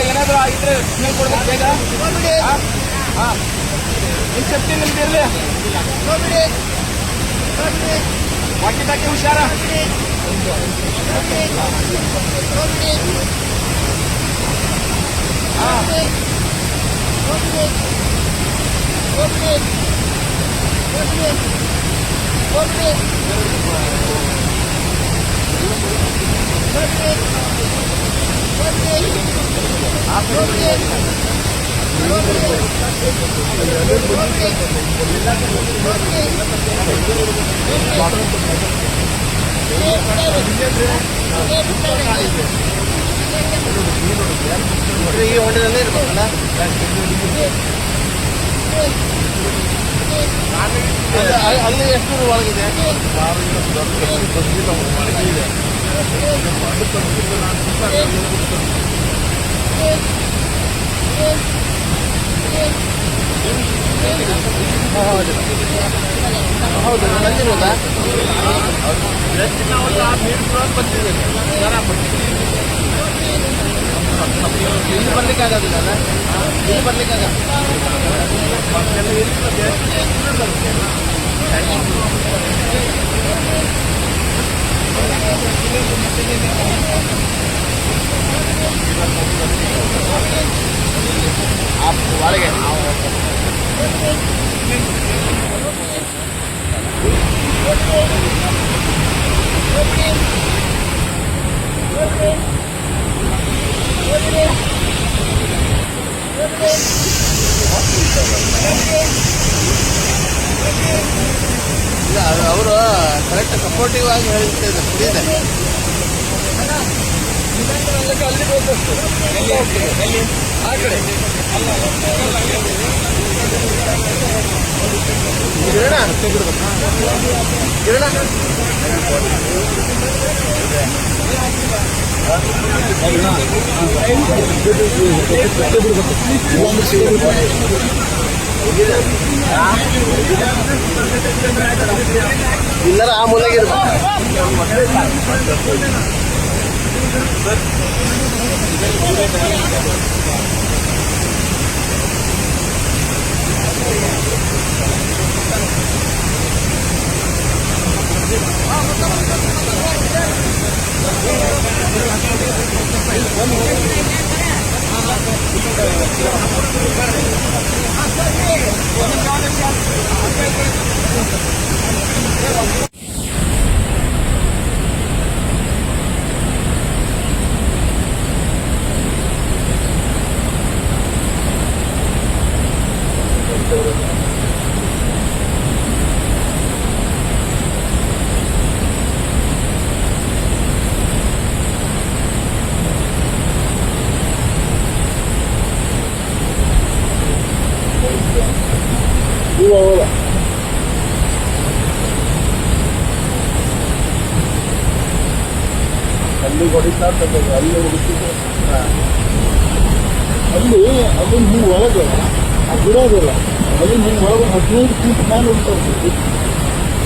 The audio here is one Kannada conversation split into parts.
ಏನಾದ್ರು ಆಗಿದ್ರೆ ಕೊಡ್ಬೇಕು ಬೇಗ. ನಿಮ್ಮ ಸೇಫ್ಟಿ ನಿಮ್ದು ಇರಲಿ. ಬಾಕಿ ಬಾಕಿ ಹುಷಾರ. ಈ ಹೊಂಡದಲ್ಲೇ ಇರ್ಬೇಕಲ್ಲ. ಅಲ್ಲಿ ಎಷ್ಟು ಒಳಗಿದೆ? ಹೌದು ಬಂದಿರೋದಾ? ಇಲ್ಲಿ ಬರ್ಲಿಕ್ಕೆ ಆಗೋದಿಲ್ಲ ಅಲ್ಲ, ಇಲ್ಲಿ ಬರ್ಲಿಕ್ಕೆ ಒಳಗೆ ಇಲ್ಲ, ಅವರು ಕರೆಕ್ಟ್ ಸಪೋರ್ಟಿವ್ ಆಗಿ ಹೇಳ್ತಿದ್ದಾರೆ. ಕುಡಿಯಿದೆ ಅಲ್ಲಿ ಹೋಗ್ಬೇಕು ಆ ಕಡೆ ಕಿರಣ ಇಲ್ಲರ ಆ ಮೂಲೆಗೆ ಅಲ್ಲಿ ಹೊಡಿತಾ ಅಲ್ಲಿ ಹುಡುಕಿದ್ರೆ ಅಲ್ಲಿ ಅದನ್ನು ಹಿಂಗೆ ಒಳಗೆ ಬಿಡೋದಿಲ್ಲ. ಅದನ್ನು ಹಿಂಗೆ ಒಳಗೆ 15 ಫೀಟ್ ಮೇಲೆ ಉಂಟು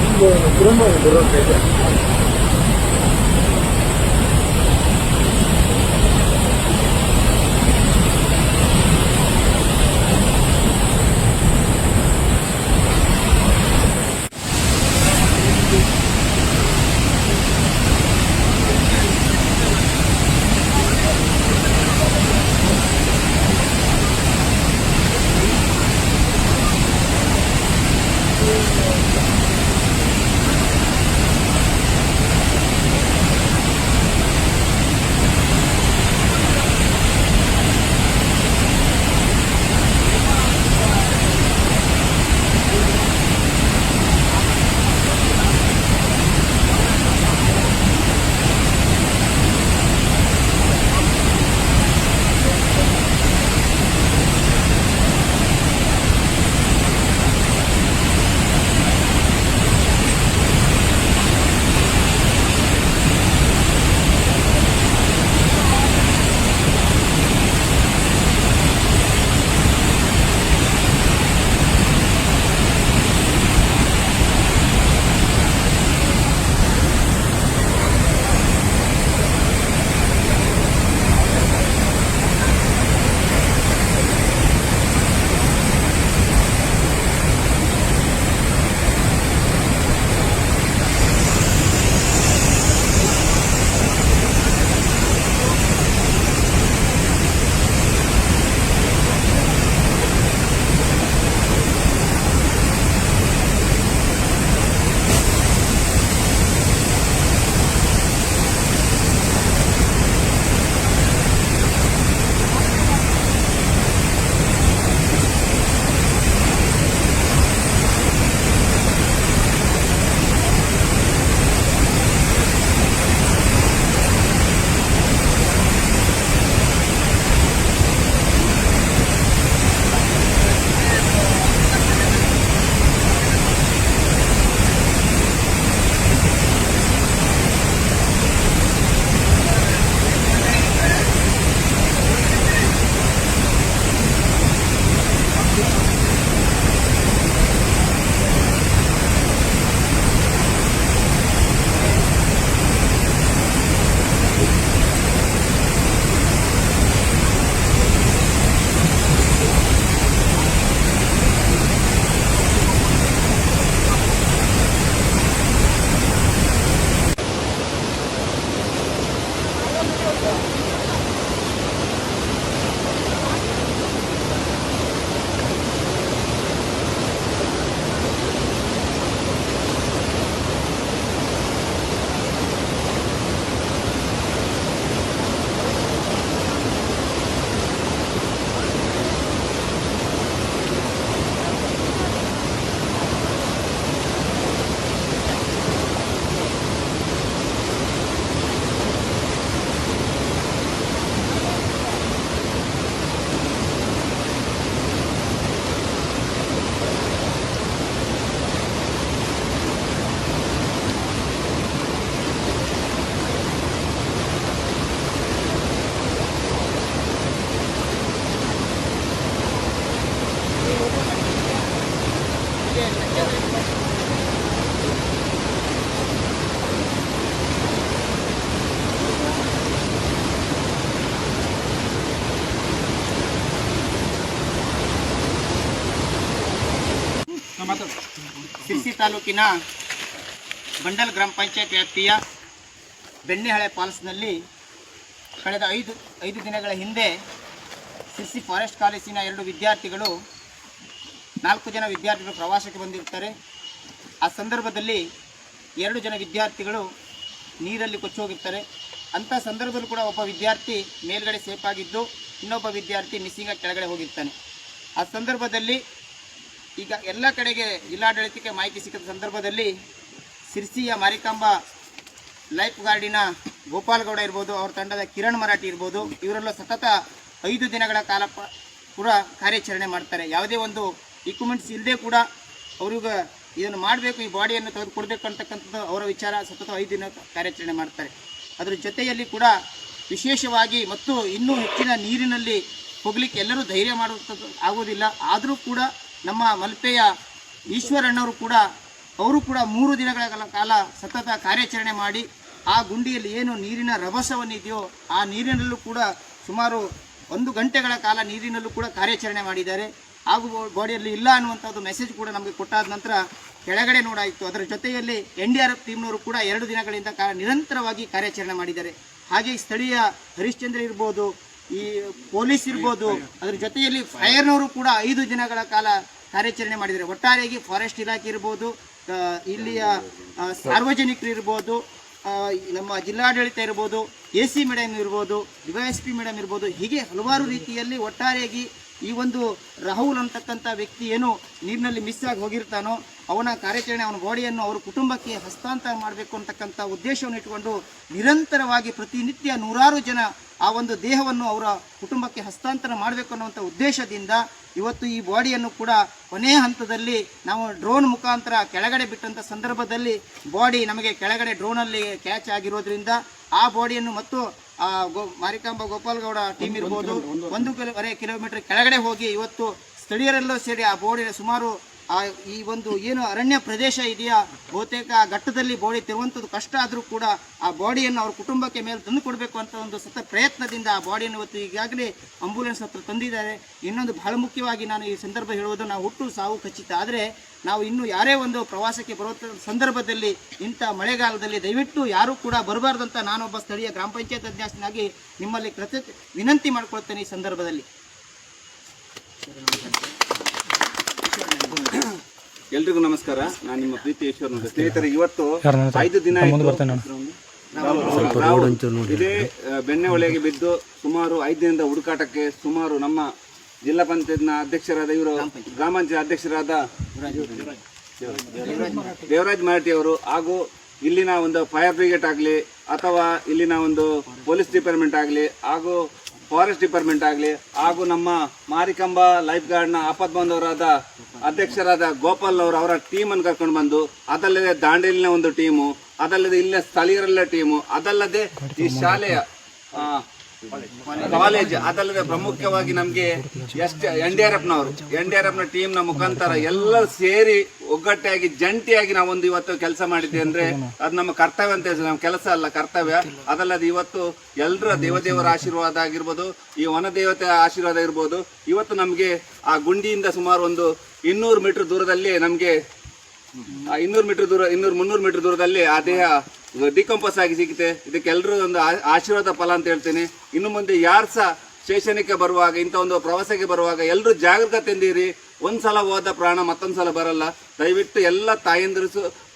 ಹಿಂಗೆ ಬರೋದು. ತಾಲೂಕಿನ ಬಂಡಲ್ ಗ್ರಾಮ ಪಂಚಾಯತ್ ವ್ಯಾಪ್ತಿಯ ಬೆಣ್ಣೆಹಳೆ ಫಾಲ್ಸ್ನಲ್ಲಿ ಕಳೆದ ಐದು ದಿನಗಳ ಹಿಂದೆ ಸಿರ್ಸಿ ಫಾರೆಸ್ಟ್ ಕಾಲೇಜಿನ 2 ವಿದ್ಯಾರ್ಥಿಗಳು 4 ಜನ ವಿದ್ಯಾರ್ಥಿಗಳು ಪ್ರವಾಸಕ್ಕೆ ಬಂದಿರ್ತಾರೆ. ಆ ಸಂದರ್ಭದಲ್ಲಿ 2 ಜನ ವಿದ್ಯಾರ್ಥಿಗಳು ನೀರಲ್ಲಿ ಕೊಚ್ಚಿ ಹೋಗಿರ್ತಾರೆ. ಅಂಥ ಸಂದರ್ಭದಲ್ಲೂ ಕೂಡ ಒಬ್ಬ ವಿದ್ಯಾರ್ಥಿ ಮೇಲ್ಗಡೆ ಸೇಫ್ ಆಗಿದ್ದು ಇನ್ನೊಬ್ಬ ವಿದ್ಯಾರ್ಥಿ ಮಿಸ್ಸಿಂಗ್ ಕೆಳಗಡೆ ಹೋಗಿರ್ತಾನೆ. ಆ ಸಂದರ್ಭದಲ್ಲಿ ಈಗ ಎಲ್ಲ ಕಡೆಗೆ ಜಿಲ್ಲಾಡಳಿತಕ್ಕೆ ಮಾಹಿತಿ ಸಿಕ್ಕಿದ ಸಂದರ್ಭದಲ್ಲಿ ಸಿರ್ಸಿಯ ಮಾರಿಕಾಂಬಾ ಲೈಫ್ ಗಾರ್ಡಿನ ಗೋಪಾಲಗೌಡ ಇರ್ಬೋದು, ಅವ್ರ ತಂಡದ ಕಿರಣ್ ಮರಾಠಿ ಇರ್ಬೋದು, ಇವರೆಲ್ಲ ಸತತ 5 ದಿನಗಳ ಕಾಲ ಕೂಡ ಕಾರ್ಯಾಚರಣೆ ಮಾಡ್ತಾರೆ. ಯಾವುದೇ ಒಂದು ಇಕ್ವಿಪ್ಮೆಂಟ್ಸ್ ಇಲ್ಲದೆ ಕೂಡ ಅವ್ರಿಗೆ ಇದನ್ನು ಮಾಡಬೇಕು, ಈ ಬಾಡಿಯನ್ನು ತೆಗೆದುಕೊಡ್ಬೇಕು ಅಂತಕ್ಕಂಥದ್ದು ಅವರ ವಿಚಾರ. ಸತತ 5 ದಿನ ಕಾರ್ಯಾಚರಣೆ ಮಾಡ್ತಾರೆ. ಅದರ ಜೊತೆಯಲ್ಲಿ ಕೂಡ ವಿಶೇಷವಾಗಿ ಮತ್ತು ಇನ್ನೂ ಹೆಚ್ಚಿನ ನೀರಿನಲ್ಲಿ ಹೋಗಲಿಕ್ಕೆ ಎಲ್ಲರೂ ಧೈರ್ಯ ಮಾಡುವಂಥದ್ದು ಆಗೋದಿಲ್ಲ. ಆದರೂ ಕೂಡ ನಮ್ಮ ಮಲ್ಪೆಯ ಈಶ್ವರಣ್ಣವರು ಕೂಡ ಅವರು ಕೂಡ 3 ದಿನಗಳ ಕಾಲ ಸತತ ಕಾರ್ಯಾಚರಣೆ ಮಾಡಿ ಆ ಗುಂಡಿಯಲ್ಲಿ ಏನು ನೀರಿನ ರಭಸವನ್ನಿದೆಯೋ ಆ ನೀರಿನಲ್ಲೂ ಕೂಡ ಸುಮಾರು 1 ಗಂಟೆಗಳ ಕಾಲ ನೀರಿನಲ್ಲೂ ಕೂಡ ಕಾರ್ಯಾಚರಣೆ ಮಾಡಿದ್ದಾರೆ. ಹಾಗೂ ಬಾಡಿಯಲ್ಲಿ ಇಲ್ಲ ಅನ್ನುವಂಥದ್ದು ಮೆಸೇಜ್ ಕೂಡ ನಮಗೆ ಕೊಟ್ಟಾದ ನಂತರ ಕೆಳಗಡೆ ನೋಡಾಯಿತು. ಅದರ ಜೊತೆಯಲ್ಲಿ NDRF ಟೀಮ್ನವರು ಕೂಡ 2 ದಿನಗಳಿಂದ ನಿರಂತರವಾಗಿ ಕಾರ್ಯಾಚರಣೆ ಮಾಡಿದ್ದಾರೆ. ಹಾಗೆ ಸ್ಥಳೀಯ ಹರಿಶ್ಚಂದ್ರ ಇರ್ಬೋದು, ಈ ಪೊಲೀಸ್ ಇರ್ಬೋದು, ಅದರ ಜೊತೆಯಲ್ಲಿ ಫೈರ್ನವರು ಕೂಡ 5 ದಿನಗಳ ಕಾಲ ಕಾರ್ಯಾಚರಣೆ ಮಾಡಿದ್ದಾರೆ. ಒಟ್ಟಾರೆಯಾಗಿ ಫಾರೆಸ್ಟ್ ಇಲಾಖೆ ಇರ್ಬೋದು, ಇಲ್ಲಿಯ ಸಾರ್ವಜನಿಕರು ಇರ್ಬೋದು, ನಮ್ಮ ಜಿಲ್ಲಾಡಳಿತ ಇರ್ಬೋದು, AC ಮೇಡಮ್ ಇರ್ಬೋದು, DYSP ಮೇಡಮ್ ಇರ್ಬೋದು, ಹೀಗೆ ಹಲವಾರು ರೀತಿಯಲ್ಲಿ ಒಟ್ಟಾರೆಯಾಗಿ ಈ ಒಂದು ರಾಹುಲ್ ಅಂತಕ್ಕಂಥ ವ್ಯಕ್ತಿ ಏನು ನೀರಿನಲ್ಲಿ ಮಿಸ್ ಆಗಿ ಹೋಗಿರ್ತಾನೋ ಅವನ ಕಾರ್ಯಾಚರಣೆ, ಅವನ ಬಾಡಿಯನ್ನು ಅವರ ಕುಟುಂಬಕ್ಕೆ ಹಸ್ತಾಂತರ ಮಾಡಬೇಕು ಅಂತಕ್ಕಂಥ ಉದ್ದೇಶವನ್ನು ಇಟ್ಟುಕೊಂಡು ನಿರಂತರವಾಗಿ ಪ್ರತಿನಿತ್ಯ 100 ಜನ ಆ ಒಂದು ದೇಹವನ್ನು ಅವರ ಕುಟುಂಬಕ್ಕೆ ಹಸ್ತಾಂತರ ಮಾಡಬೇಕು ಅನ್ನುವಂಥ ಉದ್ದೇಶದಿಂದ ಇವತ್ತು ಈ ಬಾಡಿಯನ್ನು ಕೂಡ ಕೊನೆಯ ಹಂತದಲ್ಲಿ ನಾವು ಡ್ರೋನ್ ಮುಖಾಂತರ ಕೆಳಗಡೆ ಬಿಟ್ಟಂಥ ಸಂದರ್ಭದಲ್ಲಿ ಬಾಡಿ ನಮಗೆ ಕೆಳಗಡೆ ಡ್ರೋನಲ್ಲಿ ಕ್ಯಾಚ್ ಆಗಿರೋದ್ರಿಂದ ಆ ಬಾಡಿಯನ್ನು ಮತ್ತು ಮಾರಿಕಾಂಬಾ ಗೋಪಾಲಗೌಡ ಟೀಮ್ ಇರ್ಬೋದು 1 ಕಿಲೋಮೀಟರ್ ಕೆಳಗಡೆ ಹೋಗಿ ಇವತ್ತು ಸ್ಥಳೀಯರೆಲ್ಲೂ ಸೇರಿ ಆ ಬಾಡಿಯ ಸುಮಾರು ಈ ಒಂದು ಏನು ಅರಣ್ಯ ಪ್ರದೇಶ ಇದೆಯಾ ಬಹುತೇಕ ಆ ಘಟ್ಟದಲ್ಲಿ ಬಾಡಿ ತಿರುವಂಥದ್ದು ಕಷ್ಟ ಆದರೂ ಕೂಡ ಆ ಬಾಡಿಯನ್ನು ಅವ್ರ ಕುಟುಂಬಕ್ಕೆ ಮೇಲೆ ತಂದು ಕೊಡಬೇಕು ಅಂತ ಒಂದು ಸತತ ಪ್ರಯತ್ನದಿಂದ ಆ ಬಾಡಿಯನ್ನು ಇವತ್ತು ಈಗಾಗಲೇ ಆಂಬುಲೆನ್ಸ್ ಹತ್ರ ತಂದಿದ್ದಾರೆ. ಇನ್ನೊಂದು ಬಹಳ ಮುಖ್ಯವಾಗಿ ನಾನು ಈ ಸಂದರ್ಭ ಹೇಳುವುದು, ನಾವು ಹುಟ್ಟು ಸಾವು ಖಚಿತ, ಆದರೆ ನಾವು ಇನ್ನೂ ಯಾರೇ ಒಂದು ಪ್ರವಾಸಕ್ಕೆ ಬರೋ ಸಂದರ್ಭದಲ್ಲಿ ಇಂಥ ಮಳೆಗಾಲದಲ್ಲಿ ದಯವಿಟ್ಟು ಯಾರೂ ಕೂಡ ಬರಬಾರ್ದಂತ ನಾನೊಬ್ಬ ಸ್ಥಳೀಯ ಗ್ರಾಮ ಪಂಚಾಯತ್ ಅಧ್ಯಕ್ಷನಾಗಿ ನಿಮ್ಮಲ್ಲಿ ವಿನಂತಿ ಮಾಡಿಕೊಳ್ತೇನೆ. ಈ ಸಂದರ್ಭದಲ್ಲಿ ಎಲ್ರಿಗೂ ನಮಸ್ಕಾರ. ನಾನು ನಿಮ್ಮ ಪ್ರೀತಿ ಈಶ್ವರ್. ಸ್ನೇಹಿತರೆ, ಇವತ್ತು 5 ದಿನ ಇದೇ ಬೆಣ್ಣೆ ಹೊಳೆಗೆ ಬಿದ್ದು ಸುಮಾರು 5 ದಿನದ ಹುಡುಕಾಟಕ್ಕೆ ಸುಮಾರು ನಮ್ಮ ಜಿಲ್ಲಾ ಪಂಚಾಯತ್ನ ಅಧ್ಯಕ್ಷರಾದ ಇವರು ಗ್ರಾಮ ಪಂಚಾಯತ್ ಅಧ್ಯಕ್ಷರಾದ ದೇವರಾಜ್ ಮರಾಠಿ ಅವರು ಹಾಗೂ ಇಲ್ಲಿನ ಒಂದು ಫೈರ್ ಬ್ರಿಗೇಡ್ ಆಗಲಿ ಅಥವಾ ಇಲ್ಲಿನ ಒಂದು ಪೊಲೀಸ್ ಡಿಪಾರ್ಟ್ಮೆಂಟ್ ಆಗಲಿ ಹಾಗೂ ಫಾರೆಸ್ಟ್ ಡಿಪಾರ್ಟ್ಮೆಂಟ್ ಆಗಲಿ ಹಾಗೂ ನಮ್ಮ ಮಾರಿಕಾಂಬಾ ಲೈಫ್ ಗಾರ್ಡ್ನ ಆಪದ್ಬಂಧವರಾದ ಅಧ್ಯಕ್ಷರಾದ ಗೋಪಾಲ್ ಅವರು ಅವರ ಟೀಮನ್ನು ಕರ್ಕೊಂಡು ಬಂದು, ಅದಲ್ಲದೆ ದಾಂಡೇಲಿನ ಒಂದು ಟೀಮು, ಅದಲ್ಲದೆ ಇಲ್ಲೇ ಸ್ಥಳೀಯರೆಲ್ಲ ಟೀಮು, ಅದಲ್ಲದೆ ಈ ಶಾಲೆಯ ಕಾಲೇಜ್, ಅದಲ್ಲದೆ ಪ್ರಮುಖವಾಗಿ ನಮಗೆ NDRFನ ಟೀಮ್ನ ಮುಖಾಂತರ ಎಲ್ಲ ಸೇರಿ ಒಗ್ಗಟ್ಟಾಗಿ ಜಂಟಿಯಾಗಿ ನಾವೊಂದು ಇವತ್ತು ಕೆಲಸ ಮಾಡಿದ್ದೆ ಅಂದ್ರೆ ಅದು ನಮ್ಮ ಕರ್ತವ್ಯ ಅಂತ ನಮ್ಮ ಕೆಲಸ ಅಲ್ಲ, ಕರ್ತವ್ಯ. ಅದಲ್ಲದೆ ಇವತ್ತು ಎಲ್ಲರ ದೇವದೇವರ ಆಶೀರ್ವಾದ ಆಗಿರ್ಬೋದು, ಈ ವನದೇವತೆ ಆಶೀರ್ವಾದ ಇರ್ಬೋದು. ಇವತ್ತು ನಮಗೆ ಆ ಗುಂಡಿಯಿಂದ ಸುಮಾರು ಒಂದು 200 ಮೀಟರ್ ದೂರದಲ್ಲಿ ನಮಗೆ 300 ಮೀಟರ್ ದೂರದಲ್ಲಿ ಆ ದೇಹ ಡಿಕಂಪೋಸ್ ಆಗಿ ಸಿಗುತ್ತೆ. ಇದಕ್ಕೆ ಎಲ್ಲರೂ ಒಂದು ಆಶೀರ್ವಾದ ಫಲ ಅಂತ ಹೇಳ್ತೀನಿ. ಇನ್ನು ಮುಂದೆ ಯಾರು ಸಹ ಸ್ಟೇಷನ್ಗೆ ಬರುವಾಗ, ಇಂಥ ಒಂದು ಪ್ರವಾಸಕ್ಕೆ ಬರುವಾಗ ಎಲ್ಲರೂ ಜಾಗೃತೆಯಿಂದಿರಿ. ಒಂದ್ಸಲ ಹೋದ ಪ್ರಾಣ ಮತ್ತೊಂದ್ಸಲ ಬರಲ್ಲ. ದಯವಿಟ್ಟು ಎಲ್ಲ ತಾಯಂದಿರು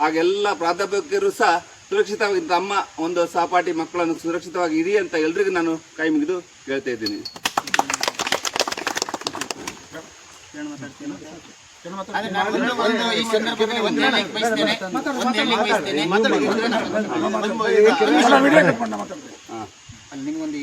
ಹಾಗೆಲ್ಲ ಪ್ರಾಧ್ಯಾಪಕರು ಸಹ ಸುರಕ್ಷಿತವಾಗಿ ತಮ್ಮ ಒಂದು ಸಹಪಾಠಿ ಮಕ್ಕಳನ್ನು ಸುರಕ್ಷಿತವಾಗಿ ಇರಿ ಅಂತ ಎಲ್ರಿಗೂ ನಾನು ಕೈ ಮುಗಿದು ಹೇಳ್ತಾ ಇದ್ದೀನಿ. ಈ ಸಂದರ್ಭದಲ್ಲಿ ನಿಮಗೊಂದು